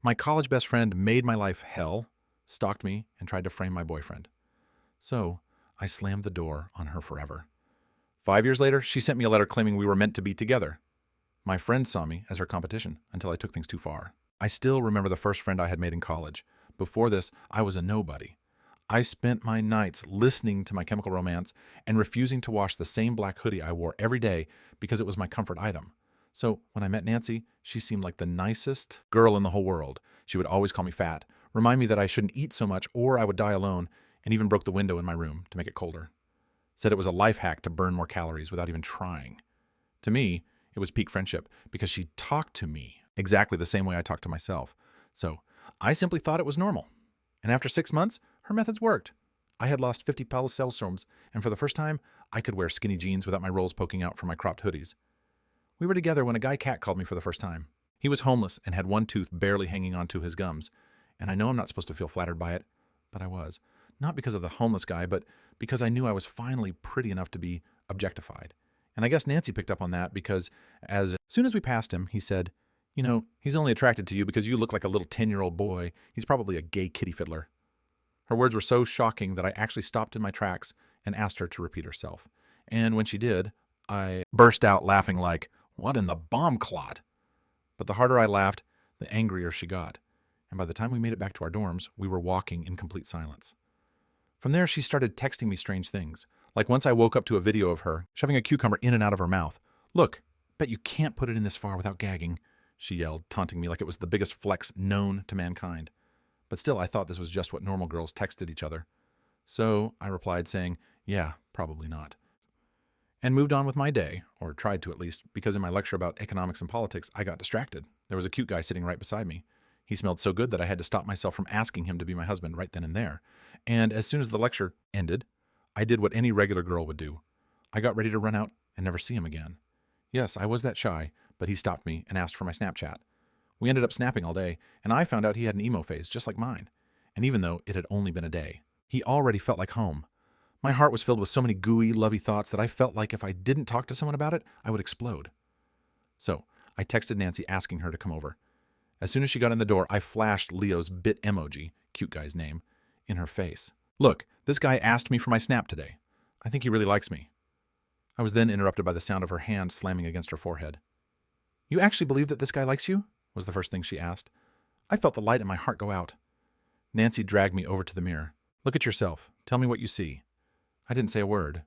My college best friend made my life hell, stalked me, and tried to frame my boyfriend. So I slammed the door on her forever. 5 years later, she sent me a letter claiming we were meant to be together. My friend saw me as her competition until I took things too far. I still remember the first friend I had made in college. Before this, I was a nobody. I spent my nights listening to My Chemical Romance and refusing to wash the same black hoodie I wore every day because it was my comfort item. So when I met Nancy, she seemed like the nicest girl in the whole world. She would always call me fat, remind me that I shouldn't eat so much or I would die alone, and even broke the window in my room to make it colder. Said it was a life hack to burn more calories without even trying. To me, it was peak friendship because she talked to me exactly the same way I talked to myself. So I simply thought it was normal. And after 6 months, her methods worked. I had lost 50 pounds cellstorms, and for the first time, I could wear skinny jeans without my rolls poking out from my cropped hoodies. We were together when a guy cat called me for the first time. He was homeless and had one tooth barely hanging onto his gums. And I know I'm not supposed to feel flattered by it, but I was. Not because of the homeless guy, but because I knew I was finally pretty enough to be objectified. And I guess Nancy picked up on that because as soon as we passed him, he said, "You know, he's only attracted to you because you look like a little 10-year-old boy. He's probably a gay kitty fiddler." Her words were so shocking that I actually stopped in my tracks and asked her to repeat herself. And when she did, I burst out laughing like, "What in the bomb clot?" But the harder I laughed, the angrier she got. And by the time we made it back to our dorms, we were walking in complete silence. From there, she started texting me strange things. Like once I woke up to a video of her shoving a cucumber in and out of her mouth. "Look, bet you can't put it in this far without gagging," she yelled, taunting me like it was the biggest flex known to mankind. But still, I thought this was just what normal girls texted each other. So I replied saying, "Yeah, probably not." And moved on with my day, or tried to at least, because in my lecture about economics and politics, I got distracted. There was a cute guy sitting right beside me. He smelled so good that I had to stop myself from asking him to be my husband right then and there. And as soon as the lecture ended, I did what any regular girl would do. I got ready to run out and never see him again. Yes, I was that shy, but he stopped me and asked for my Snapchat. We ended up snapping all day, and I found out he had an emo phase just like mine. And even though it had only been a day, he already felt like home. My heart was filled with so many gooey, lovey thoughts that I felt like if I didn't talk to someone about it, I would explode. So I texted Nancy asking her to come over. As soon as she got in the door, I flashed Leo's bit emoji, cute guy's name, in her face. "Look, this guy asked me for my snap today. I think he really likes me." I was then interrupted by the sound of her hand slamming against her forehead. "You actually believe that this guy likes you?" was the first thing she asked. I felt the light in my heart go out. Nancy dragged me over to the mirror. "Look at yourself. Tell me what you see." I didn't say a word.